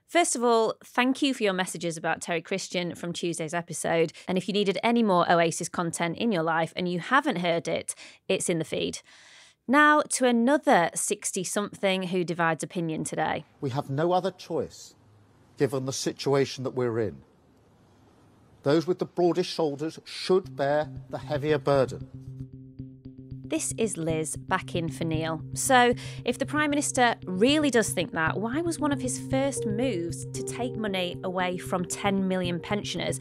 First of all, thank you for your messages about Terry Christian from Tuesday's episode. And if you needed any more Oasis content in your life and you haven't heard it, it's in the feed. Now to another 60-something who divides opinion today. We have no other choice, given the situation that we're in. Those with the broadest shoulders should bear the heavier burden. This is Liz back in for Neil. So, if the Prime Minister really does think that, why was one of his first moves to take money away from 10 million pensioners?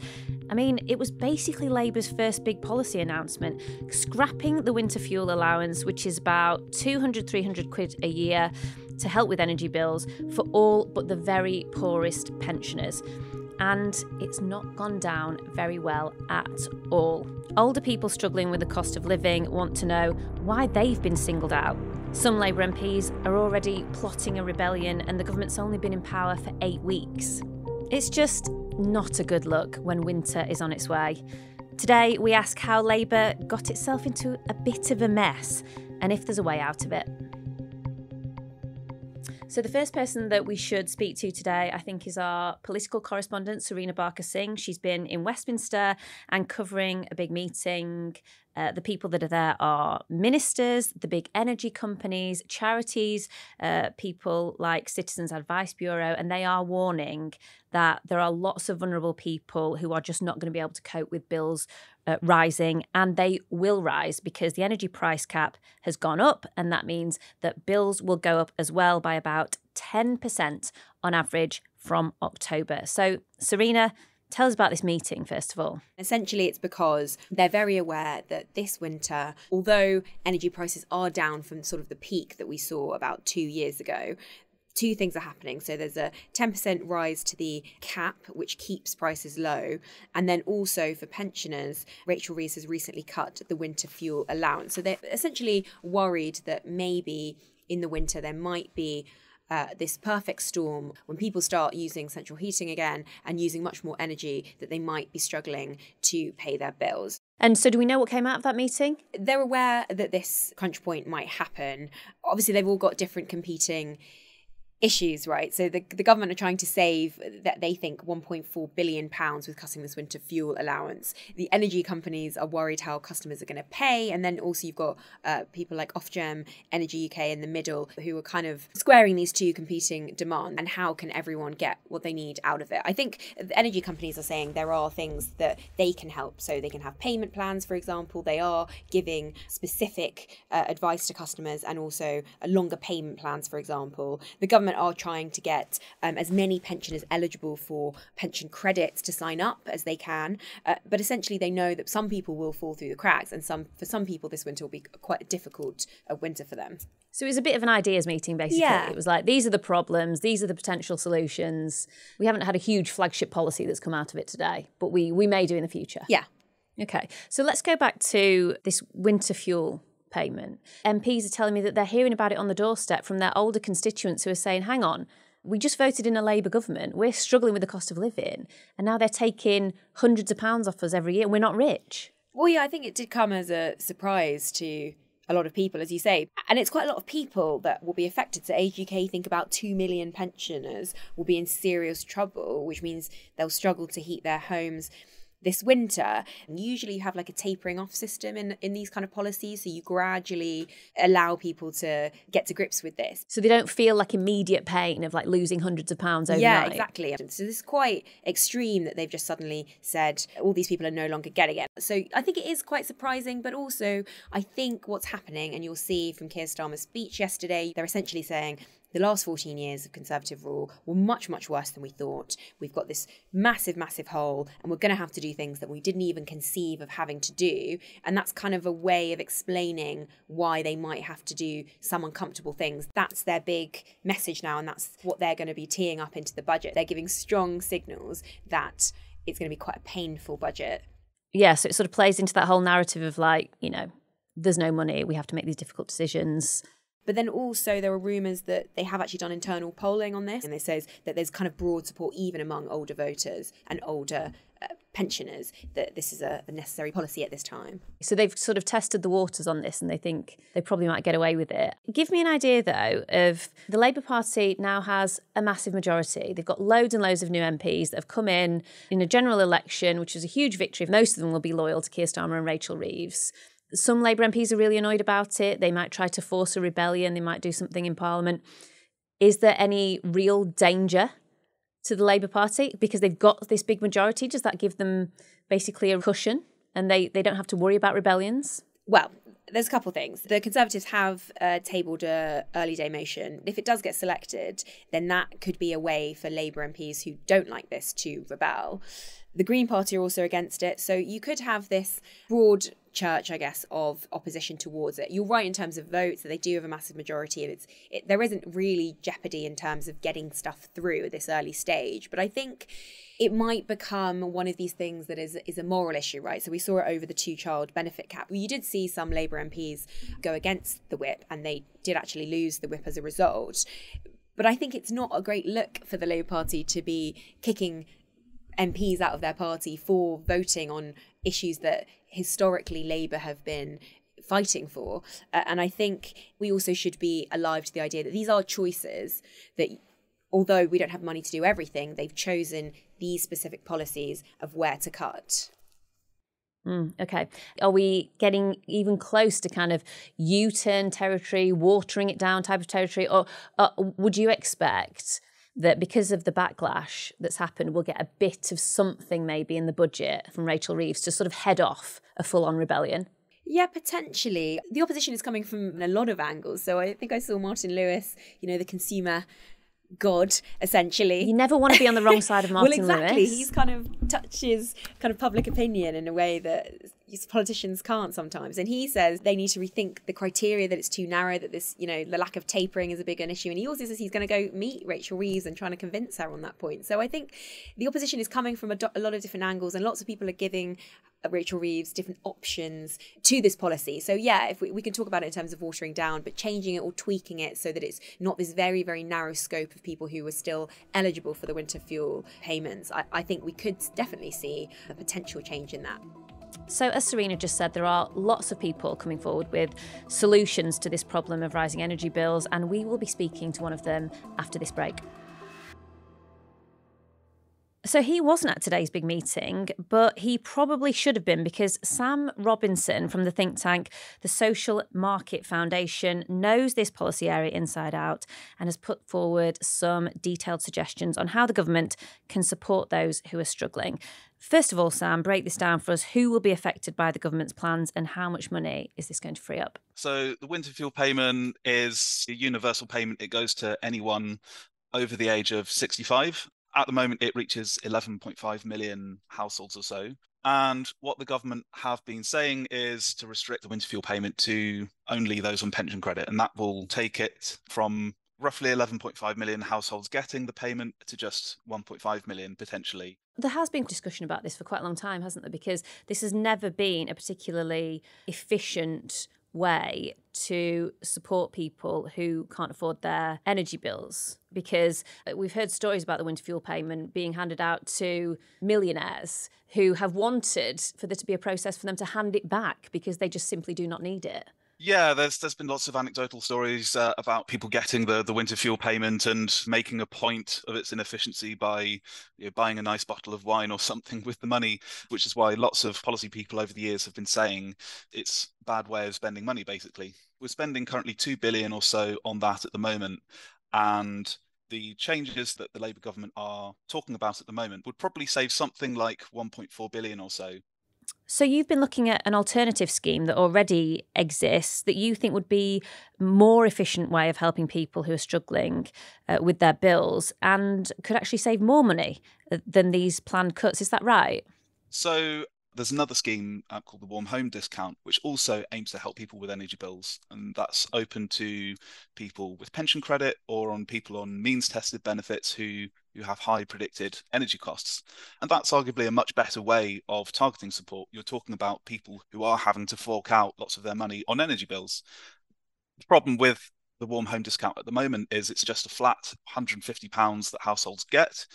I mean, it was basically Labour's first big policy announcement, scrapping the Winter Fuel Allowance, which is about 300 quid a year to help with energy bills for all but the very poorest pensioners. And it's not gone down very well at all. Older people struggling with the cost of living want to know why they've been singled out. Some Labour MPs are already plotting a rebellion and the government's only been in power for 8 weeks. It's just not a good look when winter is on its way. Today, we ask how Labour got itself into a bit of a mess and if there's a way out of it. So the first person that we should speak to today, I think, is our political correspondent, Serena Barker-Singh. She's been in Westminster and covering a big meeting. The people that are there are ministers, the big energy companies, charities, people like Citizens Advice Bureau, and they are warning that there are lots of vulnerable people who are just not going to be able to cope with bills rising, and they will rise because the energy price cap has gone up, and that means that bills will go up as well by about 10% on average from October. So, Serena, tell us about this meeting, first of all. Essentially, it's because they're very aware that this winter, although energy prices are down from sort of the peak that we saw about 2 years ago, two things are happening. So there's a 10% rise to the cap, which keeps prices low. And then also for pensioners, Rachel Reeves has recently cut the Winter Fuel Allowance. So they're essentially worried that maybe in the winter there might be this perfect storm when people start using central heating again and using much more energy, that they might be struggling to pay their bills. And so do we know what came out of that meeting? They're aware that this crunch point might happen. Obviously, they've all got different competing issues, right? So the government are trying to save, that they think, £1.4 billion with cutting this winter fuel allowance. The energy companies are worried how customers are going to pay. And then also you've got people like Ofgem, Energy UK in the middle, who are kind of squaring these two competing demands. And how can everyone get what they need out of it? I think the energy companies are saying there are things that they can help. So they can have payment plans, for example. They are giving specific advice to customers and also longer payment plans, for example. The government are trying to get as many pensioners eligible for pension credits to sign up as they can. But essentially, they know that some people will fall through the cracks, and for some people, this winter will be quite a difficult winter for them. So it was a bit of an ideas meeting, basically. Yeah. It was like, these are the problems, these are the potential solutions. We haven't had a huge flagship policy that's come out of it today, but we may do in the future. Yeah. Okay, so let's go back to this winter fuel payment. MPs are telling me that they're hearing about it on the doorstep from their older constituents who are saying, hang on, we just voted in a Labour government, we're struggling with the cost of living, and now they're taking hundreds of pounds off us every year, we're not rich. Well, yeah, I think it did come as a surprise to a lot of people, as you say. And it's quite a lot of people that will be affected. So Age UK think about 2 million pensioners will be in serious trouble, which means they'll struggle to heat their homes this winter. And usually you have like a tapering off system in these kind of policies. So you gradually allow people to get to grips with this. So they don't feel like immediate pain of like losing hundreds of pounds overnight. Yeah, exactly. So this is quite extreme that they've just suddenly said all these people are no longer getting it. So I think it is quite surprising, but also I think what's happening, and you'll see from Keir Starmer's speech yesterday, they're essentially saying the last 14 years of Conservative rule were much, much worse than we thought. We've got this massive, massive hole, and we're going to have to do things that we didn't even conceive of having to do. And that's kind of a way of explaining why they might have to do some uncomfortable things. That's their big message now, and that's what they're going to be teeing up into the budget. They're giving strong signals that it's going to be quite a painful budget. Yeah, so it sort of plays into that whole narrative of like, you know, there's no money, we have to make these difficult decisions. But then also there are rumours that they have actually done internal polling on this, and it says that there's kind of broad support even among older voters and older pensioners that this is a necessary policy at this time. So they've sort of tested the waters on this and they think they probably might get away with it. Give me an idea, though, of the Labour Party now has a massive majority. They've got loads and loads of new MPs that have come in a general election, which was a huge victory. Most of them will be loyal to Keir Starmer and Rachel Reeves. Some Labour MPs are really annoyed about it. They might try to force a rebellion. They might do something in Parliament. Is there any real danger to the Labour Party because they've got this big majority? Does that give them basically a cushion and they don't have to worry about rebellions? Well, there's a couple of things. The Conservatives have tabled an early day motion. If it does get selected, then that could be a way for Labour MPs who don't like this to rebel. The Green Party are also against it. So you could have this broad church, I guess, of opposition towards it. You're right in terms of votes, that they do have a massive majority. There isn't really jeopardy in terms of getting stuff through at this early stage. But I think it might become one of these things that is a moral issue, right? So we saw it over the 2-child benefit cap. You did see some Labour MPs go against the whip, and they did actually lose the whip as a result. But I think it's not a great look for the Labour Party to be kicking MPs out of their party for voting on issues that historically Labour have been fighting for. And I think we also should be alive to the idea that these are choices that, although we don't have money to do everything, they've chosen these specific policies of where to cut. Okay. Are we getting even close to kind of U-turn territory, watering it down type of territory? Or would you expect that because of the backlash that's happened, we'll get a bit of something maybe in the budget from Rachel Reeves to sort of head off a full-on rebellion? Yeah, potentially. The opposition is coming from a lot of angles. So I think I saw Martin Lewis, the consumer god, essentially. You never want to be on the wrong side of Martin Well, exactly. Lewis. He's kind of touches kind of public opinion in a way that politicians can't sometimes. And he says they need to rethink the criteria, that it's too narrow, that this, the lack of tapering is a bigger issue. And he also says he's going to go meet Rachel Reeves and trying to convince her on that point. So I think the opposition is coming from a lot of different angles, and lots of people are giving Rachel Reeves different options to this policy. So yeah, if we can talk about it in terms of watering down, but changing it or tweaking it so that it's not this very, very narrow scope of people who are still eligible for the winter fuel payments, I think we could definitely see a potential change in that. So as Serena just said, there are lots of people coming forward with solutions to this problem of rising energy bills, and we will be speaking to one of them after this break. So he wasn't at today's big meeting, but he probably should have been, because Sam Robinson from the think tank, the Social Market Foundation, knows this policy area inside out and has put forward some detailed suggestions on how the government can support those who are struggling. First of all, Sam, break this down for us. Who will be affected by the government's plans and how much money is this going to free up? So the winter fuel payment is a universal payment. It goes to anyone over the age of 65. At the moment, it reaches 11.5 million households or so. And what the government have been saying is to restrict the winter fuel payment to only those on pension credit. And that will take it from roughly 11.5 million households getting the payment to just 1.5 million potentially. There has been discussion about this for quite a long time, hasn't there? Because this has never been a particularly efficient way to support people who can't afford their energy bills, because we've heard stories about the winter fuel payment being handed out to millionaires who have wanted for there to be a process for them to hand it back because they just simply do not need it. Yeah, there's been lots of anecdotal stories about people getting the winter fuel payment and making a point of its inefficiency by buying a nice bottle of wine or something with the money, which is why lots of policy people over the years have been saying it's a bad way of spending money, basically. We're spending currently 2 billion or so on that at the moment, and the changes that the Labour government are talking about at the moment would probably save something like 1.4 billion or so. So you've been looking at an alternative scheme that already exists that you think would be a more efficient way of helping people who are struggling with their bills and could actually save more money than these planned cuts. Is that right? So there's another scheme called the Warm Home Discount, which also aims to help people with energy bills. And that's open to people with pension credit or on people on means-tested benefits who have high predicted energy costs. And that's arguably a much better way of targeting support. You're talking about people who are having to fork out lots of their money on energy bills. The problem with the warm home discount at the moment is it's just a flat £150 that households get.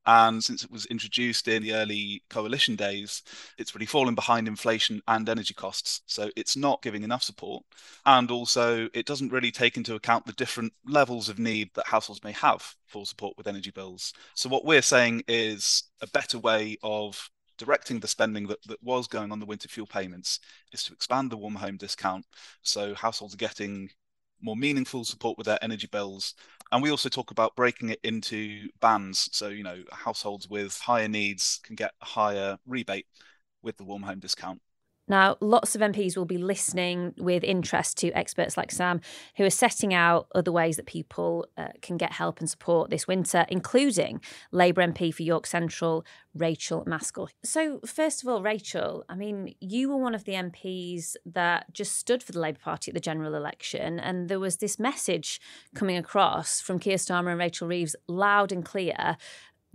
And since it was introduced in the early coalition days, it's really fallen behind inflation and energy costs. So it's not giving enough support. And also, it doesn't really take into account the different levels of need that households may have for support with energy bills. So what we're saying is a better way of directing the spending that was going on the winter fuel payments is to expand the warm home discount so households are getting more meaningful support with their energy bills. And we also talk about breaking it into bands. So, households with higher needs can get a higher rebate with the warm home discount. Now, lots of MPs will be listening with interest to experts like Sam, who are setting out other ways that people can get help and support this winter, including Labour MP for York Central, Rachael Maskell. So, first of all, Rachael, I mean, you were one of the MPs that just stood for the Labour Party at the general election, and there was this message coming across from Keir Starmer and Rachel Reeves, loud and clear.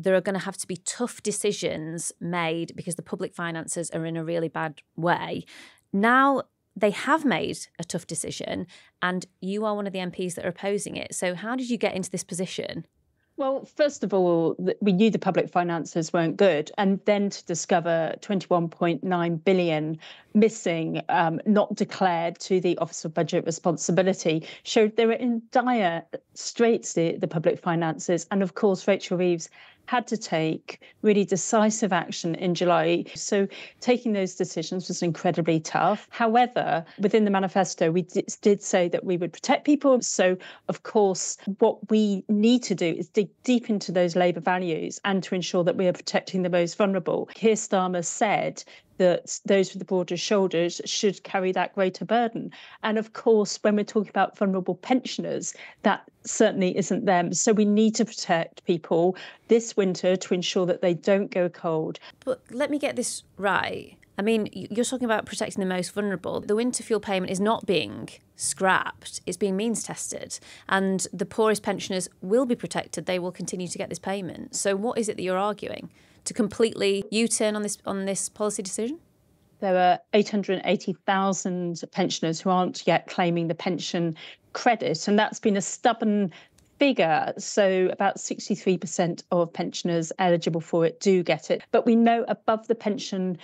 There are going to have to be tough decisions made because the public finances are in a really bad way. Now they have made a tough decision and you are one of the MPs that are opposing it. So how did you get into this position? Well, first of all, we knew the public finances weren't good. And then to discover 21.9 billion missing, not declared to the Office of Budget Responsibility, showed they were in dire straits, the public finances. And of course, Rachel Reeves had to take really decisive action in July. So taking those decisions was incredibly tough. However, within the manifesto, we did say that we would protect people. So, of course, what we need to do is dig deep into those Labour values and to ensure that we are protecting the most vulnerable. Keir Starmer said that those with the broadest shoulders should carry that greater burden. And of course, when we're talking about vulnerable pensioners, that certainly isn't them. So we need to protect people this winter to ensure that they don't go cold. But let me get this right. I mean, you're talking about protecting the most vulnerable. The winter fuel payment is not being scrapped. It's being means tested. And the poorest pensioners will be protected. They will continue to get this payment. So what is it that you're arguing? To completely U-turn on this policy decision? There are 880,000 pensioners who aren't yet claiming the pension credit, and that's been a stubborn figure. So about 63% of pensioners eligible for it do get it. But we know above the pension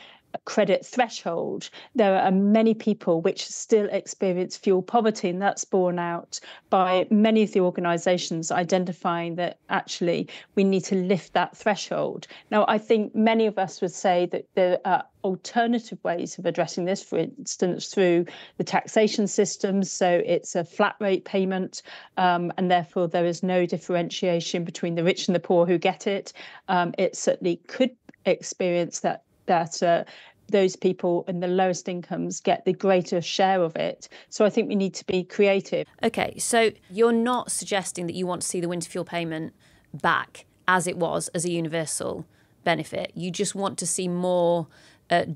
credit threshold, there are many people which still experience fuel poverty, and that's borne out by many of the organisations identifying that actually we need to lift that threshold. Now, I think many of us would say that there are alternative ways of addressing this, for instance, through the taxation system. So it's a flat rate payment, and therefore there is no differentiation between the rich and the poor who get it. It certainly could experience that those people in the lowest incomes get the greater share of it. So I think we need to be creative. OK, so you're not suggesting that you want to see the winter fuel payment back as it was, as a universal benefit. You just want to see more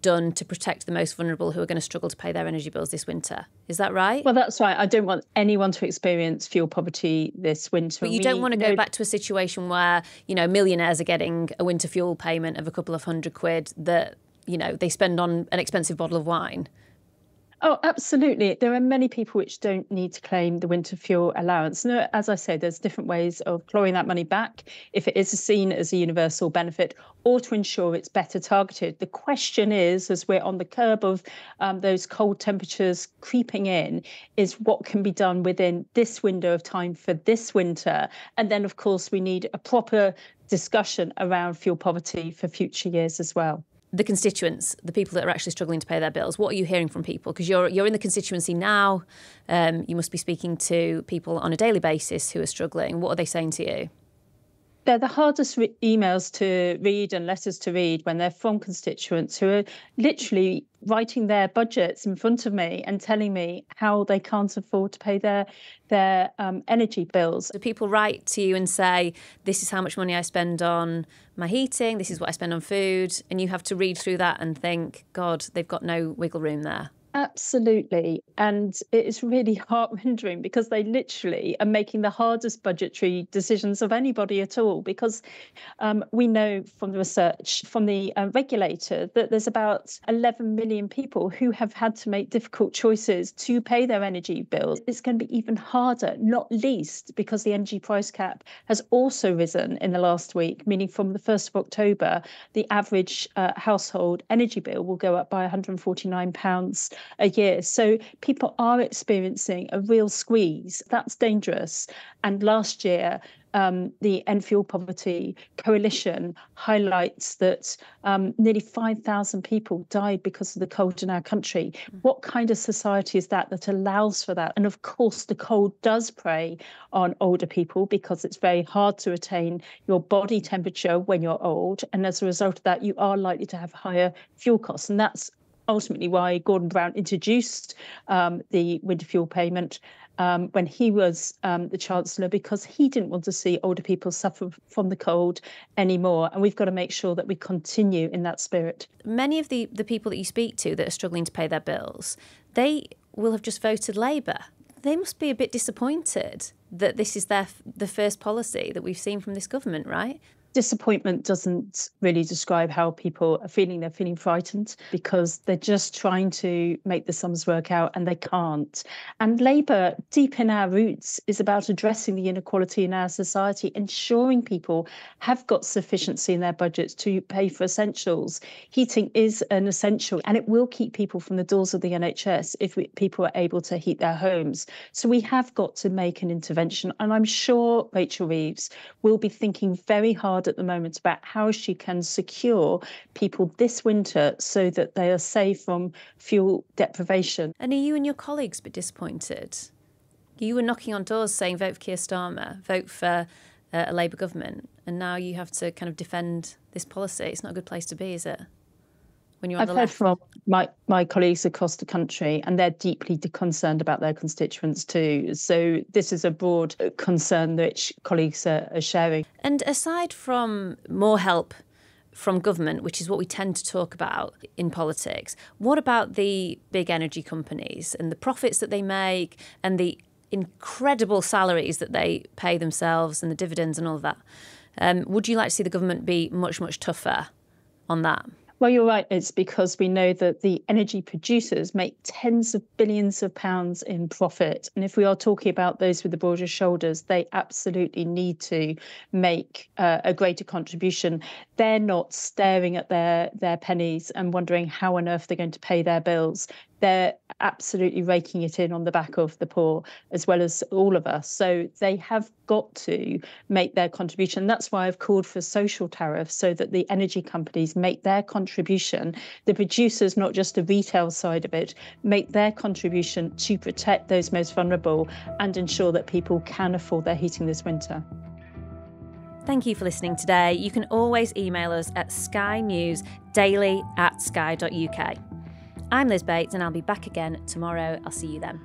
done to protect the most vulnerable who are going to struggle to pay their energy bills this winter. Is that right? Well, that's right. I don't want anyone to experience fuel poverty this winter. But you don't want to go back to a situation where, millionaires are getting a winter fuel payment of a couple of £100 that, they spend on an expensive bottle of wine. Oh, absolutely. There are many people which don't need to claim the winter fuel allowance. No, as I say, there's different ways of clawing that money back if it is seen as a universal benefit, or to ensure it's better targeted. The question is, as we're on the curb of those cold temperatures creeping in, is what can be done within this window of time for this winter. And then, of course, we need a proper discussion around fuel poverty for future years as well. The constituents, the people that are actually struggling to pay their bills, what are you hearing from people? Because you're in the constituency now. You must be speaking to people on a daily basis who are struggling. What are they saying to you? They're the hardest emails to read and letters to read when they're from constituents who are literally writing their budgets in front of me and telling me how they can't afford to pay their energy bills. So people write to you and say, this is how much money I spend on my heating, this is what I spend on food, and you have to read through that and think, God, they've got no wiggle room there. Absolutely. And it is really heart-rending because they literally are making the hardest budgetary decisions of anybody at all. Because we know from the research from the regulator that there's about 11 million people who have had to make difficult choices to pay their energy bills. It's going to be even harder, not least because the energy price cap has also risen in the last week, meaning from the 1st of October, the average household energy bill will go up by £149 a year. So people are experiencing a real squeeze. That's dangerous. And last year, the End Fuel Poverty Coalition highlights that nearly 5,000 people died because of the cold in our country. What kind of society is that allows for that? And of course, the cold does prey on older people because it's very hard to attain your body temperature when you're old. And as a result of that, you are likely to have higher fuel costs. And that's ultimately why Gordon Brown introduced the winter fuel payment when he was the Chancellor, because he didn't want to see older people suffer from the cold anymore. And we've got to make sure that we continue in that spirit. Many of the people that you speak to that are struggling to pay their bills, they will have just voted Labour. They must be a bit disappointed that this is the first policy that we've seen from this government, right? Disappointment doesn't really describe how people are feeling. They're feeling frightened because they're just trying to make the sums work out and they can't. And Labour, deep in our roots, is about addressing the inequality in our society, ensuring people have got sufficiency in their budgets to pay for essentials. Heating is an essential and it will keep people from the doors of the NHS if people are able to heat their homes. So we have got to make an intervention. And I'm sure Rachel Reeves will be thinking very hard at the moment about how she can secure people this winter so that they are safe from fuel deprivation. And are you and your colleagues a bit disappointed? You were knocking on doors saying vote for Keir Starmer, vote for a Labour government, and now you have to kind of defend this policy. It's not a good place to be, is it? When you're on the left. I've heard from my colleagues across the country, and they're deeply concerned about their constituents too. So this is a broad concern which colleagues are sharing. And aside from more help from government, which is what we tend to talk about in politics, what about the big energy companies and the profits that they make and the incredible salaries that they pay themselves and the dividends and all of that? Would you like to see the government be much, much tougher on that? Well, you're right. It's because we know that the energy producers make tens of billions of pounds in profit. And if we are talking about those with the broader shoulders, they absolutely need to make a greater contribution. They're not staring at their pennies and wondering how on earth they're going to pay their bills. They're absolutely raking it in on the back of the poor, as well as all of us. So they have got to make their contribution. That's why I've called for social tariffs so that the energy companies make their contribution. The producers, not just the retail side of it, make their contribution to protect those most vulnerable and ensure that people can afford their heating this winter. Thank you for listening today. You can always email us at skynewsdaily@sky.uk. I'm Liz Bates and I'll be back again tomorrow. I'll see you then.